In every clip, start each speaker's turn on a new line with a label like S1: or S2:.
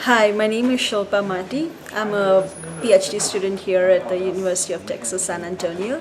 S1: Hi, my name is Shilpa. I'm a PhD student here at the University of Texas, San Antonio.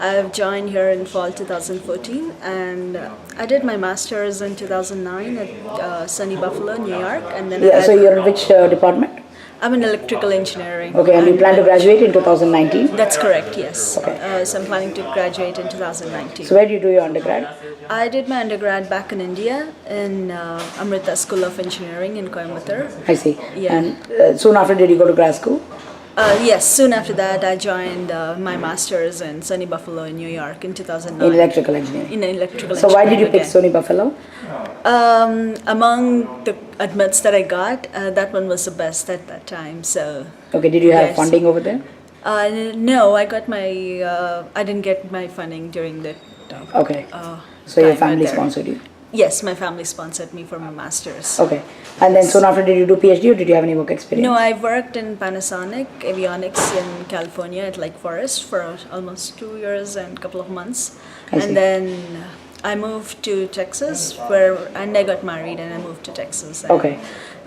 S1: I've joined here in fall 2014 and I did my master's in 2009 at sunny Buffalo, New York. And then
S2: Yeah, so you're in which department?
S1: I'm in electrical engineering.
S2: Okay, and you plan to graduate in 2019?
S1: That's correct, yes.
S2: Okay.
S1: So I'm planning to graduate in 2019.
S2: So where do you do your undergrad?
S1: I did my undergrad back in India in Amrita School of Engineering in Coimbatore.
S2: I see.
S1: Yeah.
S2: And soon after, did you go to grad school?
S1: Yes, soon after that, I joined my master's in sunny Buffalo in New York in 2009.
S2: In electrical engineering.
S1: In electrical
S2: So
S1: engineering.
S2: why did you pick
S1: again.
S2: Suny Buffalo?
S1: Among the admits that I got, that one was the best at that time. So.
S2: Okay, did you have
S1: Yes.
S2: funding over there?
S1: No, I got my. I didn't get my funding during the.
S2: Okay. So your
S1: time
S2: family
S1: there.
S2: sponsored you?
S1: Yes, my family sponsored me for my master's.
S2: Okay. And then soon after, did you do PhD or did you have any work experience?
S1: No, I worked in Panasonic Avionics in California at Lake Forest for almost 2 years and a couple of months.
S2: I see.
S1: And then I moved to Texas and I got married and I moved to Texas. And
S2: Okay.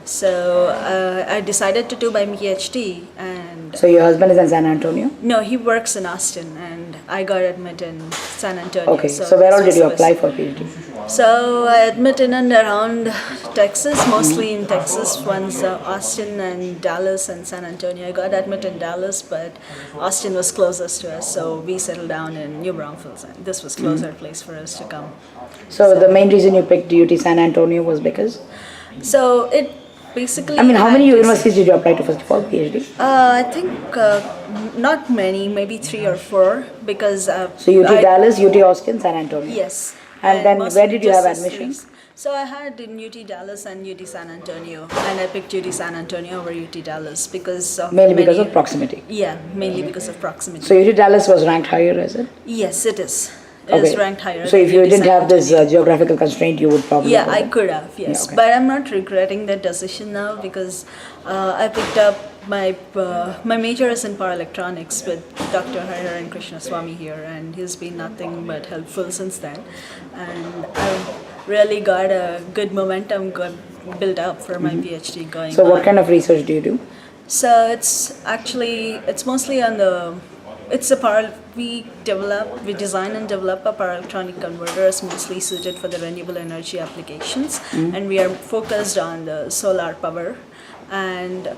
S1: So I decided to do my PhD and
S2: So your husband is in San Antonio?
S1: no, he works in Austin and I got admitted in San Antonio.
S2: Okay. So where all
S1: this
S2: did you
S1: was-
S2: apply for PhD?
S1: So I admitted in around Texas, mostly in Texas, once Austin and Dallas and San Antonio. I got admitted in Dallas, but Austin was closest to us, so we settled down in New Braunfels. This was closer place for us to come.
S2: So the main reason you picked UTSan Antonio was because?
S1: So it basically.
S2: I mean, how many
S1: had to-
S2: universities did you apply to first of all, PhD?
S1: I think not many, maybe 3 or 4, because.
S2: So UT Dallas, UT Austin, San Antonio.
S1: Yes.
S2: And then
S1: mostly
S2: where did you have
S1: just
S2: admission?
S1: streams. So I had in UT Dallas and UT San Antonio, and I picked UT San Antonio over UT Dallas because of
S2: Mainly because
S1: many-
S2: of proximity.
S1: Yeah, mainly because of proximity.
S2: So UT Dallas was ranked higher, is it?
S1: Yes, it is. It is ranked higher.
S2: So
S1: than
S2: if you
S1: UT
S2: didn't
S1: San
S2: have this
S1: Antonio.
S2: geographical constraint, you would probably.
S1: Yeah,
S2: go
S1: I
S2: there.
S1: could have, yes.
S2: Yeah, okay.
S1: But I'm not regretting that decision now because I picked up my major is in power electronics with Dr. Hariharan Krishnaswamy here, and he's been nothing but helpful since then. And I've really got a good momentum built up for my PhD going
S2: So
S1: on.
S2: what kind of research do you do?
S1: So it's mostly on we design and develop a power electronic converters mostly suited for the renewable energy applications, and we are focused on the solar power. And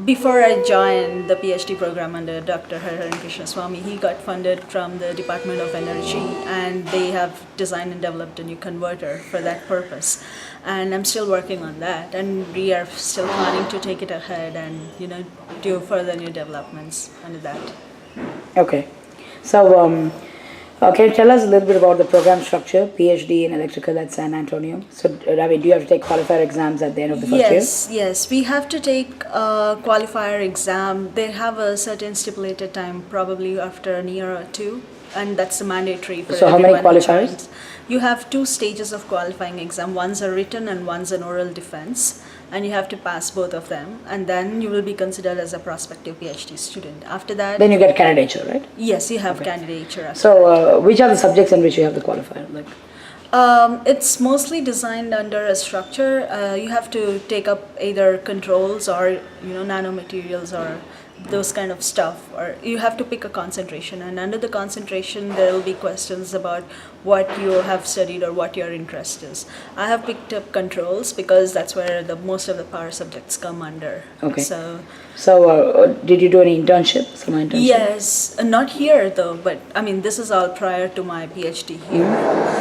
S1: before I joined the PhD program under Dr. Hariharan Krishnaswamy, he got funded from the Department of Energy, and they have designed and developed a new converter for that purpose. And I'm still working on that, and we are still planning to take it ahead and do further new developments under that.
S2: Okay. So can you tell us a little bit about the program structure, PhD in electrical at San Antonio? So I mean, do you have to take qualifier exams at the end of the first year?
S1: Yes. We have to take a qualifier exam. They have a certain stipulated time, probably after a year or 2, and that's mandatory for
S2: So how many
S1: everyone who
S2: qualifiers?
S1: joins. You have 2 stages of qualifying exam. One's a written and one's an oral defense, and you have to pass both of them, and then you will be considered as a prospective PhD student. After that,
S2: Then you get candidature, right?
S1: yes, you have candidature. After
S2: So which are the subjects in which you have the qualifier? Like,
S1: It's mostly designed under a structure. You have to take up either controls or nanomaterials or those kind of stuff, or you have to pick a concentration, and under the concentration there will be questions about what you have studied or what your interest is. I have picked up controls because that's where the most of the power subjects come under.
S2: Okay.
S1: So
S2: did you do any internship? Summer internship?
S1: yes, not here though, but I mean this is all prior to my PhD here.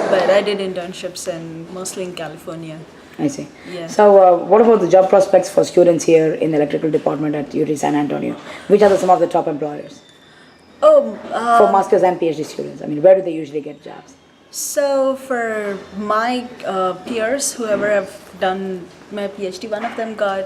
S1: But I did internships mostly in California.
S2: I see.
S1: Yeah.
S2: So what about the job prospects for students here in the electrical department at UT San Antonio? Which are some of the top employers for masters and PhD students? I mean, where do they usually get jobs?
S1: So for my peers, whoever have done my PhD, one of them got,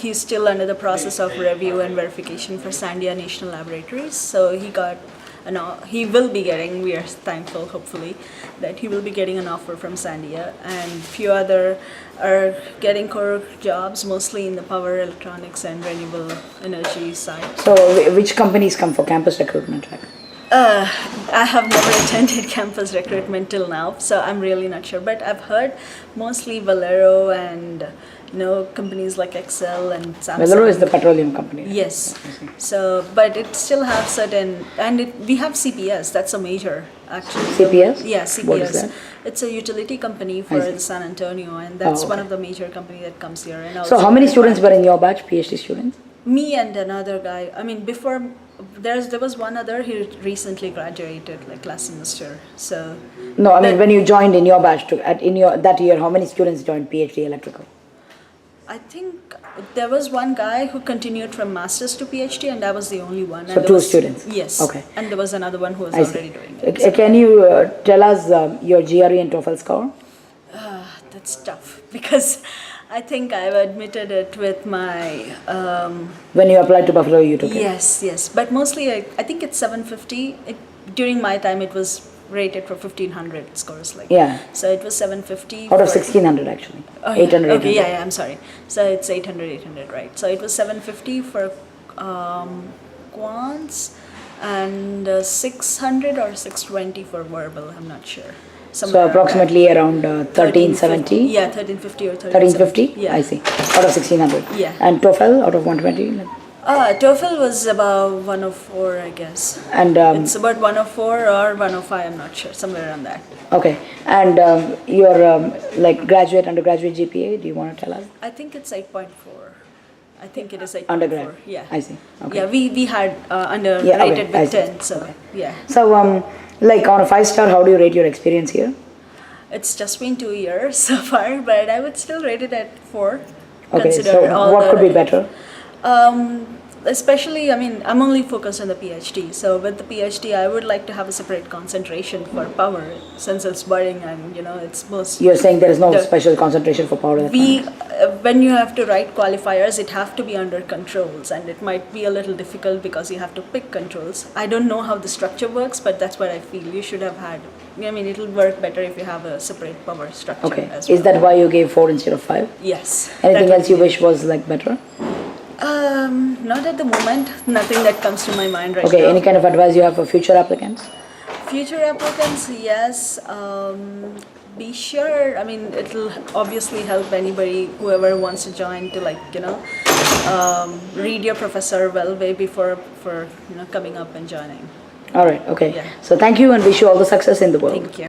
S1: he's still under the process of review and verification for Sandia National Laboratories. So he will be getting, we are thankful hopefully, that he will be getting an offer from Sandia, and few other are getting core jobs, mostly in the power electronics and renewable energy side.
S2: So which companies come for campus recruitment? Like?
S1: I have never attended campus recruitment till now, so I'm really not sure. But I've heard mostly Valero and companies like Excel and Samsung.
S2: Vellore is the petroleum company. Right?
S1: Yes. So, but it still have certain, and we have CPS. That's a major actually.
S2: CPS?
S1: Yeah, CPS.
S2: What is that?
S1: It's a utility company for
S2: see.
S1: San Antonio, and that's
S2: okay.
S1: one of the major company that comes here. And
S2: So
S1: also
S2: how many students were in your batch, PhD students?
S1: Me and another guy. I mean, before there was one other. He recently graduated, like last semester. So.
S2: No, I mean when you joined in your batch, that year, how many students joined PhD electrical?
S1: I think there was one guy who continued from masters to PhD, and I was the only one.
S2: So
S1: and
S2: two students.
S1: Yes.
S2: Okay.
S1: And there was another one who was
S2: I
S1: already
S2: see.
S1: doing it.
S2: Can you tell us your GRE and TOEFL score?
S1: That's tough because I think I've admitted it with my.
S2: When you applied to Buffalo, you took it.
S1: Yes. But mostly, I think it's 750. During my time, it was rated for 1500 scores.
S2: Yeah.
S1: So it was 750.
S2: Out of 1600 actually.
S1: Oh,
S2: 800.
S1: Yeah. Okay,
S2: 800.
S1: yeah, I'm sorry. So it's 800, right? So it was 750 for quants and 600 or 620 for verbal. I'm not sure.
S2: So approximately around 1370?
S1: Yeah, 1350 or 1370.
S2: 1350?
S1: Yeah.
S2: I see. Out of 1600?
S1: Yeah.
S2: And TOEFL out of 120?
S1: TOEFL was about 104, I guess.
S2: And
S1: it's about 104 or 105, I'm not sure, somewhere around that.
S2: okay. And your like undergraduate GPA, do you want to tell us?
S1: I think it's 8.4. I think it is 8.4.
S2: Undergrad?
S1: Yeah.
S2: I see. Okay.
S1: Yeah, we had rated
S2: Yeah, okay, I
S1: with
S2: see.
S1: 10, so
S2: Okay.
S1: yeah.
S2: So like on a 5-star, how do you rate your experience here?
S1: It's just been 2 years so far, but I would still rate it at 4.
S2: Okay,
S1: Consider
S2: so
S1: all
S2: what
S1: the-
S2: could be better?
S1: Especially, I mean, I'm only focused on the PhD. So with the PhD, I would like to have a separate concentration for power, since it's burning and it's most.
S2: You're saying there is no
S1: the-
S2: special concentration for power electronics?
S1: When you have to write qualifiers, it have to be under controls, and it might be a little difficult because you have to pick controls. I don't know how the structure works, but that's what I feel. You should have had. I mean, it'll work better if you have a separate power structure.
S2: Okay.
S1: As well.
S2: Is that why you gave 4 instead of 5?
S1: Yes.
S2: Anything
S1: that
S2: else you
S1: would be-
S2: wish was like better?
S1: Not at the moment. Nothing that comes to my mind right
S2: Okay.
S1: now.
S2: Any kind of advice you have for future applicants?
S1: Future applicants, yes. Be sure. I mean, it'll obviously help anybody, whoever wants to join, to read your professor well way before coming up and joining.
S2: All right. Okay.
S1: Yeah.
S2: So thank you and wish you all the success in the world.
S1: Thank you.